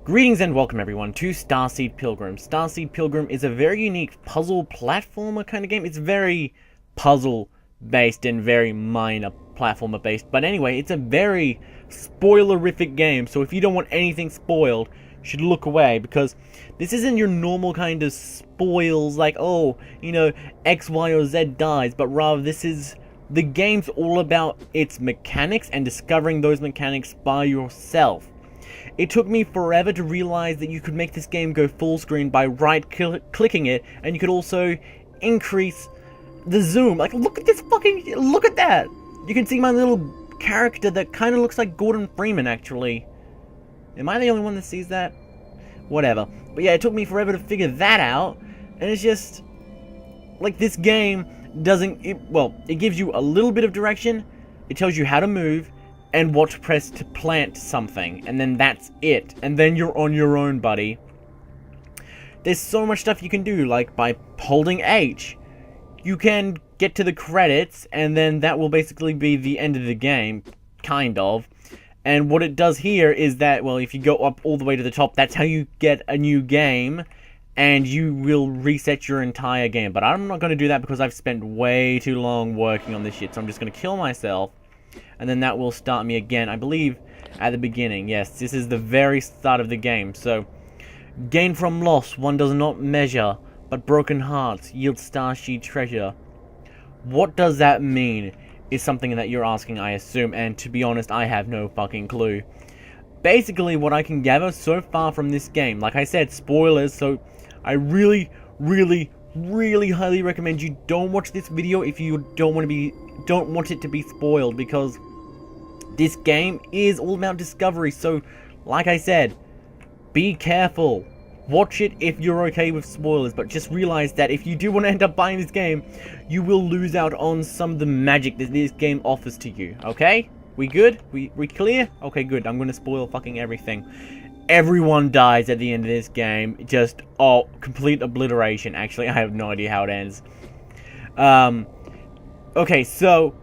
Greetings and welcome everyone to Starseed Pilgrim. Starseed Pilgrim is a very unique puzzle platformer kind of game. It's very puzzle based and very minor platformer based. But anyway, it's a very spoilerific game. So if you don't want anything spoiled, you should look away, because this isn't your normal kind of spoils like, oh, you know, X, Y, or Z dies. But rather this is... the game's all about its mechanics and discovering those mechanics by yourself. It took me forever to realize that you could make this game go full screen by right-clicking it, and you could also increase the zoom. Like, look at this fucking... look at that! You can see my little character that kind of looks like Gordon Freeman, actually. Am I the only one that sees that? Whatever. But yeah, it took me forever to figure that out, and it's just... like, this game doesn't... it gives you a little bit of direction, it tells you how to move, and what to press to plant something, and then that's it. And then you're on your own, buddy. There's so much stuff you can do, like by holding H, you can get to the credits, and then that will basically be the end of the game, kind of. And what it does here is that, well, if you go up all the way to the top, that's how you get a new game, and you will reset your entire game. But I'm not going to do that because I've spent way too long working on this shit, so I'm just going to kill myself. And then that will start me again, I believe, at the beginning. Yes, this is the very start of the game. So, gain from loss, one does not measure, but broken hearts yield Starseed treasure. What does that mean is something that you're asking, I assume, and to be honest, I have no fucking clue. Basically, what I can gather so far from this game, like I said, spoilers, so I really highly recommend you don't watch this video if you don't want it to be spoiled, because this game is all about discovery. So like I said, be careful, watch it if you're okay with spoilers, but just realize that if you do want to end up buying this game, you will lose out on some of the magic that this game offers to you. Okay, we good? We clear? Okay, good. I'm gonna spoil fucking everything. Everyone dies at the end of this game. Just, oh, complete obliteration. Actually, I have no idea how it ends. Okay, so,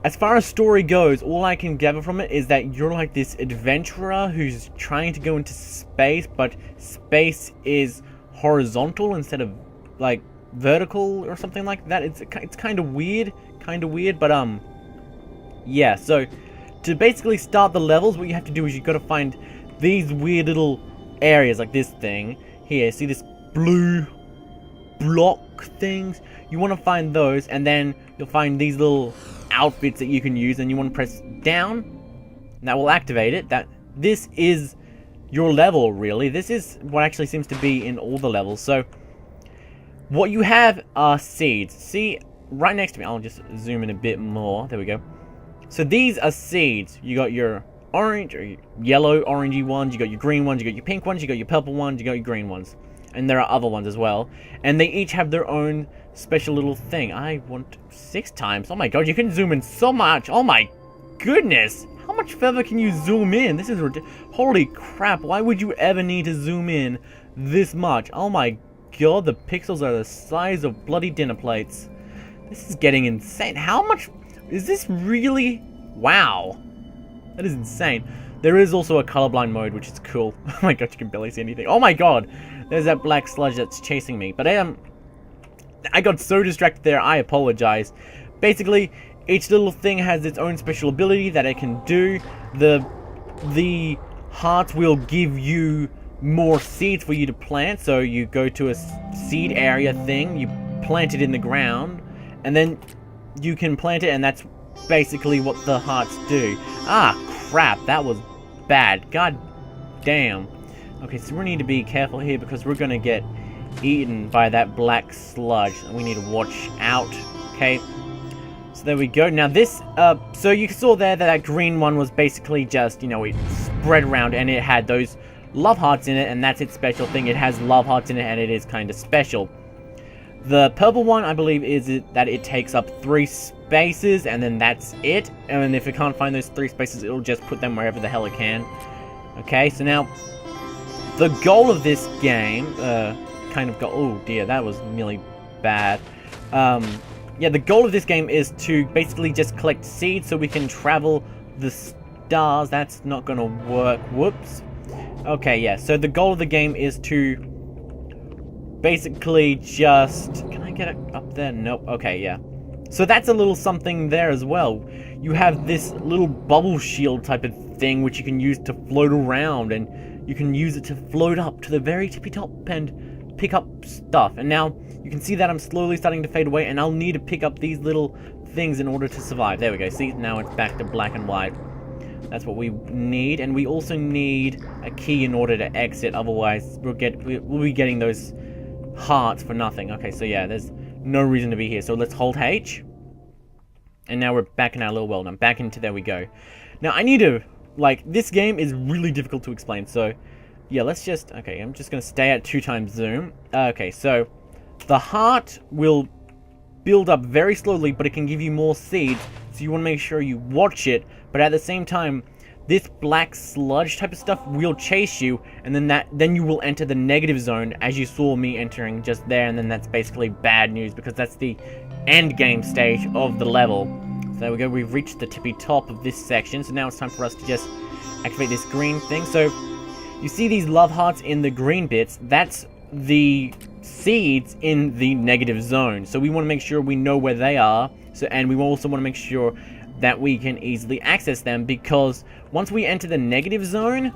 as far as story goes, all I can gather from it is that you're like this adventurer who's trying to go into space, but space is horizontal instead of, like, vertical or something like that. It's kind of weird, but, yeah, so, to basically start the levels, what you have to do is you've got to find these weird little areas, like this thing here. See this blue block things? You want to find those, and then you'll find these little outfits that you can use, and you want to press down, and that will activate it. This is your level, really. This is what actually seems to be in all the levels. So what you have are seeds. See, right next to me, I'll just zoom in a bit more. There we go. So these are seeds. You got your orange or yellow, orangey ones, you got your green ones, you got your pink ones, you got your purple ones, you got your green ones. And there are other ones as well. And they each have their own special little thing. I want 6 times. Oh my god, you can zoom in so much. Oh my goodness. How much further can you zoom in? This is ridiculous. Holy crap, why would you ever need to zoom in this much? Oh my god, the pixels are the size of bloody dinner plates. This is getting insane. How much is this really? Wow. That is insane. There is also a colorblind mode, which is cool. Oh my god, you can barely see anything. Oh my god! There's that black sludge that's chasing me. But I got so distracted there, I apologize. Basically, each little thing has its own special ability that it can do. The hearts will give you more seeds for you to plant. So you go to a seed area thing, you plant it in the ground, and then you can plant it, and that's basically what the hearts do. Ah, crap, that was bad. God damn. Okay, so we need to be careful here because we're gonna get eaten by that black sludge. We need to watch out. Okay, so there we go. Now this, so you saw there that that green one was basically just, you know, it spread around and it had those love hearts in it, and that's its special thing. It has love hearts in it, and it is kind of special. The purple one, I believe, is that it takes up 3 spaces, and then that's it. And if it can't find those 3 spaces, it'll just put them wherever the hell it can. Okay, so now, the goal of this game, oh dear, that was nearly bad. Yeah, the goal of this game is to basically just collect seeds so we can travel the stars. That's not gonna work, whoops. Okay, yeah, so the goal of the game is to basically just... Can I get it up there? Nope. Okay, yeah. So that's a little something there as well. You have this little bubble shield type of thing which you can use to float around, and you can use it to float up to the very tippy top and pick up stuff. And now you can see that I'm slowly starting to fade away, and I'll need to pick up these little things in order to survive. There we go. See, now it's back to black and white. That's what we need, and we also need a key in order to exit. Otherwise, we'll be getting those hearts for nothing. Okay, so yeah, there's no reason to be here. So let's hold H, and now we're back in our little world. I'm back into there we go. Now I need to, like, this game is really difficult to explain. So yeah, let's just, okay, I'm just gonna stay at 2x zoom. Okay, so the heart will build up very slowly, but it can give you more seeds. So you want to make sure you watch it, but at the same time, this black sludge type of stuff will chase you, and then you will enter the negative zone, as you saw me entering just there, and then that's basically bad news, because that's the end game stage of the level. So there we go, we've reached the tippy top of this section, so now it's time for us to just activate this green thing. So you see these love hearts in the green bits, that's the seeds in the negative zone. So we want to make sure we know where they are, and we also want to make sure that we can easily access them, because once we enter the negative zone,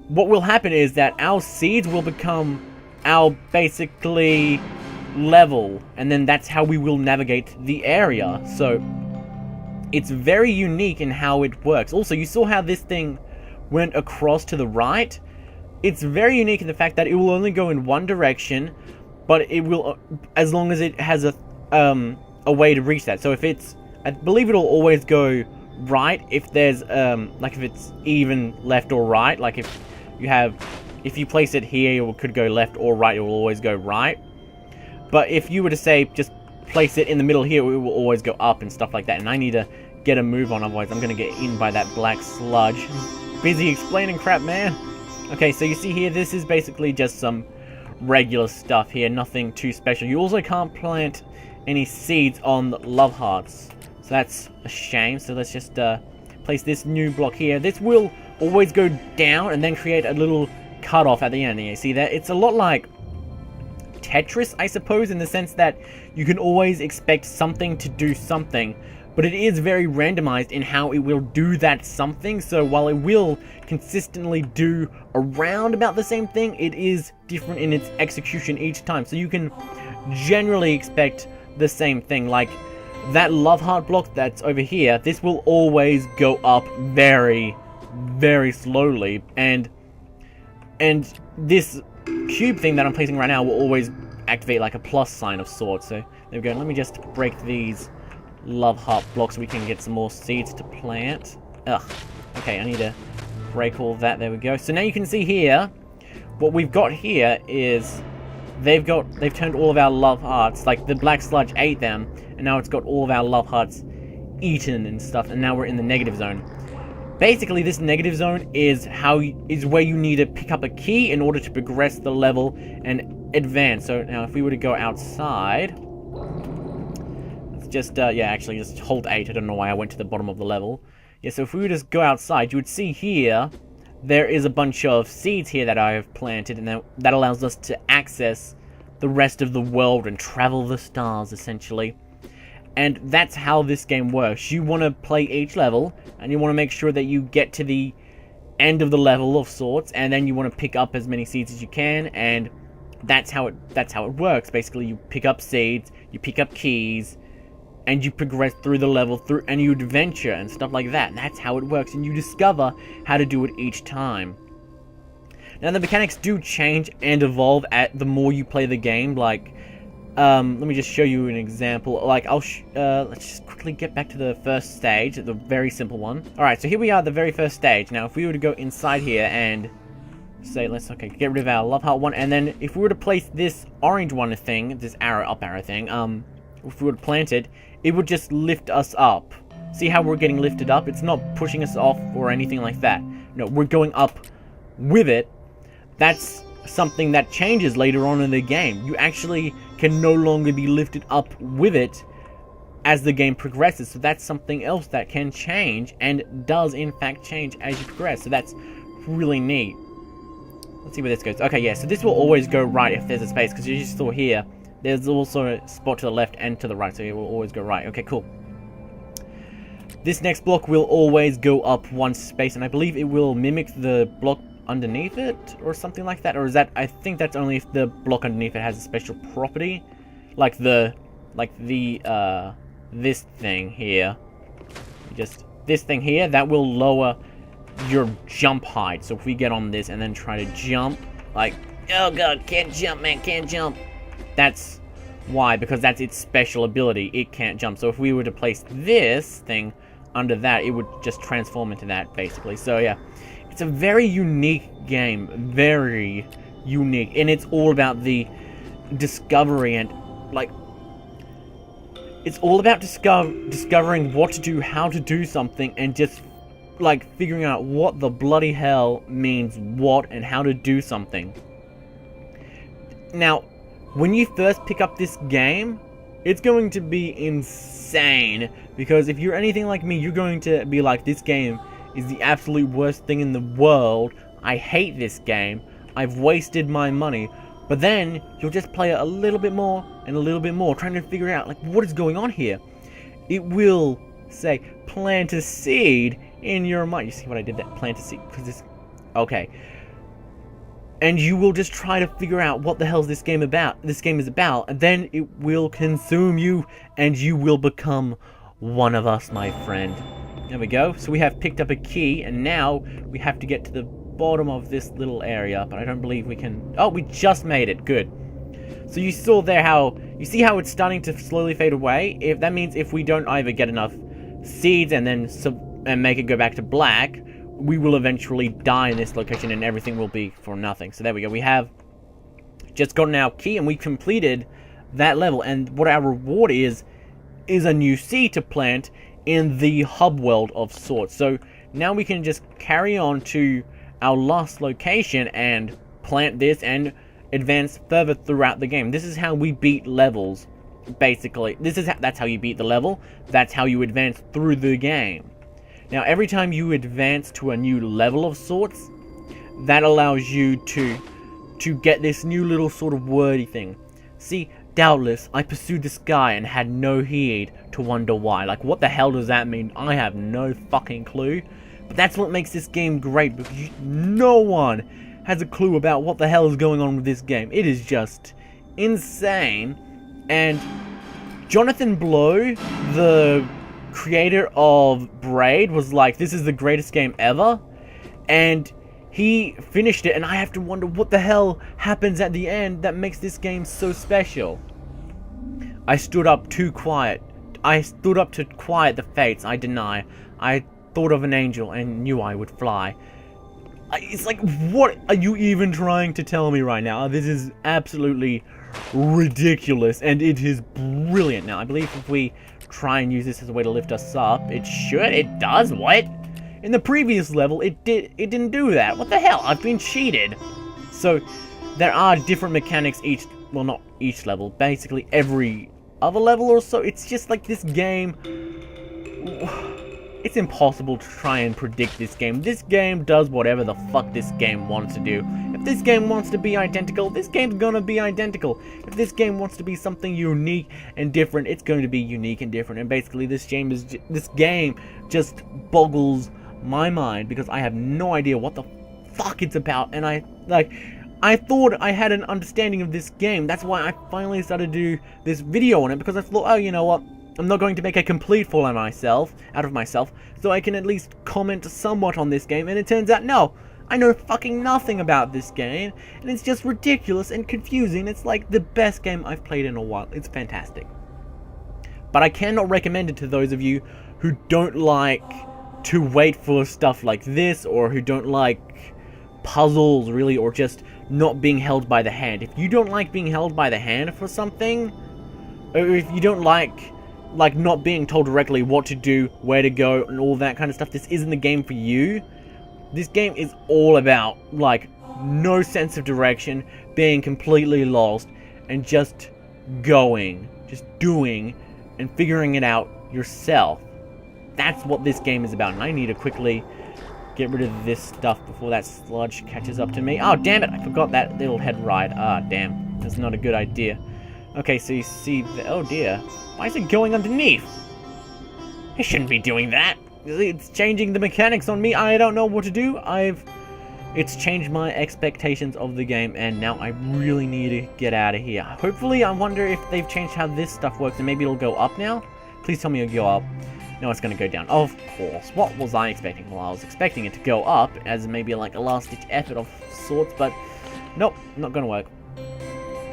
what will happen is that our seeds will become our basically level, and then that's how we will navigate the area. So it's very unique in how it works. Also, you saw how this thing went across to the right. It's very unique in the fact that it will only go in one direction, but it will, as long as it has a way to reach that. So if it's, I believe it'll always go right if there's like if it's even left or right. Like if you place it here, it could go left or right. It will always go right. But if you were to say just place it in the middle here, it will always go up and stuff like that. And I need to get a move on, otherwise I'm gonna get eaten by that black sludge. Busy explaining crap, man. Okay, so you see here, this is basically just some regular stuff here, nothing too special. You also can't plant any seeds on love hearts, so that's a shame. So let's just place this new block here. This will always go down and then create a little cutoff at the end. You see that? It's a lot like Tetris, I suppose, in the sense that you can always expect something to do something, but it is very randomized in how it will do that something. So while it will consistently do around about the same thing, it is different in its execution each time. So you can generally expect the same thing. Like that love heart block that's over here, this will always go up very, very slowly, and this cube thing that I'm placing right now will always activate like a plus sign of sorts. So there we go. Let me just break these love heart blocks so we can get some more seeds to plant. Ugh. Okay, I need to break all that. There we go. So now you can see here, what we've got here is they've turned all of our love hearts, like the black sludge ate them, and now it's got all of our love hearts eaten and stuff, and now we're in the negative zone. Basically, this negative zone is where you need to pick up a key in order to progress the level and advance. So now if we were to go outside, let's just yeah, actually just hold 8. I don't know why I went to the bottom of the level. Yeah, so if we were to just go outside, you would see here there is a bunch of seeds here that I have planted, and that allows us to access the rest of the world and travel the stars, essentially. And that's how this game works. You want to play each level, and you want to make sure that you get to the end of the level of sorts, and then you want to pick up as many seeds as you can, and that's how it works. Basically, you pick up seeds, you pick up keys, and you progress through the level, and you adventure and stuff like that. And that's how it works, and you discover how to do it each time. Now, the mechanics do change and evolve the more you play the game. Like, let me just show you an example. Like, let's just quickly get back to the first stage, the very simple one. Alright, so here we are at the very first stage. Now, if we were to go inside here and say, okay, get rid of our love heart one, and then if we were to place this orange one thing, this up arrow thing, if we were to plant it, it would just lift us up. See how we're getting lifted up? It's not pushing us off or anything like that. No, we're going up with it. That's something that changes later on in the game. You actually can no longer be lifted up with it as the game progresses. So that's something else that can change, and does in fact change as you progress. So that's really neat. Let's see where this goes. Okay, yeah, so this will always go right if there's a space, because you just saw here, there's also a spot to the left and to the right, so it will always go right. Okay, cool. This next block will always go up one space, and I believe it will mimic the block underneath it, or something like that, or is that, I think that's only if the block underneath it has a special property, like this thing here, this thing here, that will lower your jump height. So if we get on this and then try to jump, like, oh god, can't jump, man, can't jump. That's why, because that's its special ability, it can't jump. So if we were to place this thing under that, it would just transform into that, basically. So yeah, it's a very unique game, very unique, and it's all about the discovery and, like, it's all about discovering what to do, how to do something, and just, like, figuring out what the bloody hell means what and how to do something. Now, when you first pick up this game, it's going to be insane, because if you're anything like me, you're going to be like, this game is the absolute worst thing in the world, I hate this game, I've wasted my money. But then, you'll just play it a little bit more, and a little bit more, trying to figure out, like, what is going on here? It will say, plant a seed in your mind. You see what I did there? Plant a seed, because this... Okay. And you will just try to figure out what the hell this game is about, and then it will consume you, and you will become one of us, my friend. There we go. So we have picked up a key, and now we have to get to the bottom of this little area, but I don't believe we can... Oh, we just made it. Good. So you saw there how... You see how it's starting to slowly fade away? If that means if we don't either get enough seeds and then make it go back to black, we will eventually die in this location and everything will be for nothing. So there we go. We have just gotten our key and we completed that level. And what our reward is a new seed to plant in the hub world of sorts. So now we can just carry on to our last location and plant this and advance further throughout the game. This is how we beat levels, basically. That's how you beat the level. That's how you advance through the game. Now, every time you advance to a new level of sorts, that allows you to get this new little sort of wordy thing. See, doubtless, I pursued the sky and had no heed to wonder why. Like, what the hell does that mean? I have no fucking clue. But that's what makes this game great, because no one has a clue about what the hell is going on with this game. It is just insane. And Jonathan Blow, the creator of Braid, was like, this is the greatest game ever. And he finished it, and I have to wonder what the hell happens at the end that makes this game so special. I stood up too quiet. I stood up to quiet the fates, I deny. I thought of an angel and knew I would fly. It's like, what are you even trying to tell me right now? This is absolutely ridiculous, and it is brilliant. Now, I believe if we try and use this as a way to lift us up, it does, what? In the previous level, it didn't do that. What the hell? I've been cheated. So, there are different mechanics well, not each level, basically every other level or so. It's just like this game... It's impossible to try and predict this game. This game does whatever the fuck this game wants to do. If this game wants to be identical, this game's gonna be identical. If this game wants to be something unique and different, it's going to be unique and different. And basically, this game just boggles my mind, because I have no idea what the fuck it's about. And I thought I had an understanding of this game. That's why I finally started to do this video on it, because I thought, oh, you know what? I'm not going to make a complete fool of myself, so I can at least comment somewhat on this game, and it turns out, no, I know fucking nothing about this game, and it's just ridiculous and confusing. It's like the best game I've played in a while. It's fantastic. But I cannot recommend it to those of you who don't like to wait for stuff like this, or who don't like puzzles, really, or just not being held by the hand. If you don't like being held by the hand for something, or if you don't like not being told directly what to do, where to go, and all that kind of stuff, this isn't the game for you. This game is all about, like, no sense of direction, being completely lost, and just going, just doing, and figuring it out yourself. That's what this game is about, and I need to quickly get rid of this stuff before that sludge catches up to me. Oh, damn it! I forgot that little head ride. Ah, damn. That's not a good idea. Okay, so you see the... Oh, dear. Why is it going underneath? It shouldn't be doing that. It's changing the mechanics on me. I don't know what to do. It's changed my expectations of the game, and now I really need to get out of here. Hopefully, I wonder if they've changed how this stuff works, and maybe it'll go up now? Please tell me it'll go up. No, it's going to go down. Of course. What was I expecting? Well, I was expecting it to go up as maybe like a last-ditch effort of sorts, but nope, not going to work.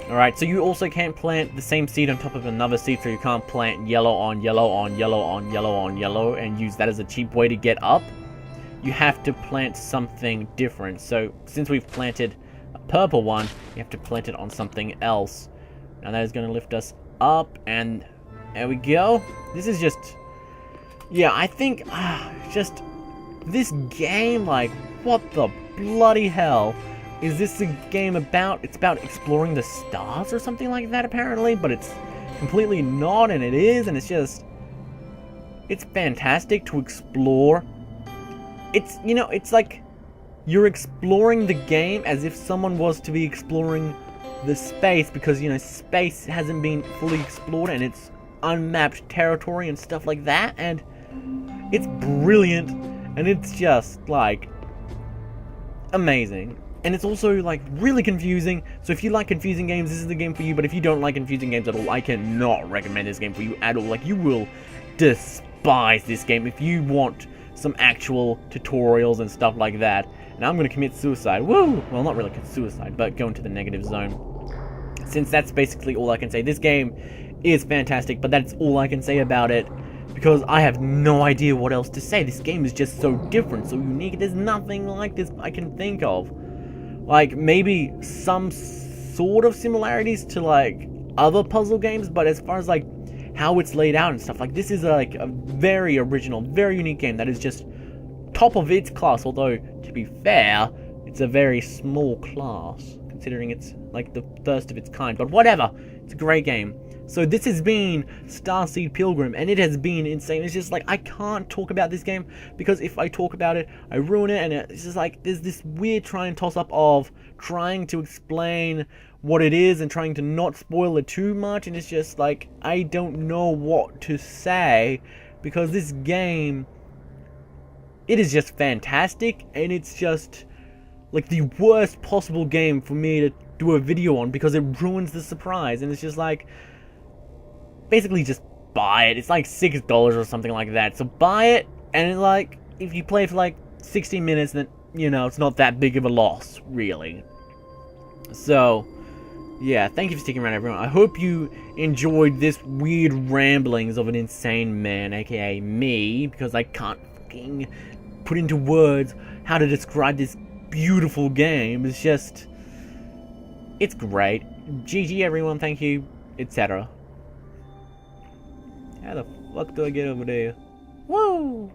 Alright, so you also can't plant the same seed on top of another seed, so you can't plant yellow on yellow on yellow on yellow on yellow and use that as a cheap way to get up. You have to plant something different. So, since we've planted a purple one, you have to plant it on something else. Now that is going to lift us up, and there we go. This is just... Yeah, I think... just... This game, like, what the bloody hell is this a game about? It's about exploring the stars or something like that, apparently, but it's completely not, and it is, and it's just... It's fantastic to explore. It's, you know, it's like you're exploring the game as if someone was to be exploring the space, because, you know, space hasn't been fully explored and it's unmapped territory and stuff like that, and it's brilliant, and it's just, like, amazing. And it's also, like, really confusing, so if you like confusing games, this is the game for you, but if you don't like confusing games at all, I cannot recommend this game for you at all. Like, you will despise this game if you want some actual tutorials and stuff like that. And I'm going to commit suicide. Woo! Well, not really suicide, but go into the negative zone. Since that's basically all I can say. This game is fantastic, but that's all I can say about it, because I have no idea what else to say. This game is just so different, so unique. There's nothing like this I can think of. Like, maybe some sort of similarities to, like, other puzzle games, but as far as, like, how it's laid out and stuff, like, this is like a very original, very unique game that is just top of its class, although, to be fair, it's a very small class, considering it's like the first of its kind, but whatever, it's a great game. So this has been Starseed Pilgrim, and it has been insane. It's just like, I can't talk about this game, because if I talk about it, I ruin it, and it's just like, there's this weird try and toss up of trying to explain what it is and trying to not spoil it too much, and it's just like, I don't know what to say, because this game, it is just fantastic, and it's just like the worst possible game for me to do a video on, because it ruins the surprise. And it's just like, basically just buy it. It's like $6 or something like that, so buy it, and like, if you play for like 60 minutes, then, you know, it's not that big of a loss, really. So yeah, thank you for sticking around, everyone. I hope you enjoyed this weird ramblings of an insane man, aka me, because I can't fucking put into words how to describe this beautiful game. It's just, it's great. GG, everyone, thank you, etc. How the fuck do I get over there? Whoa!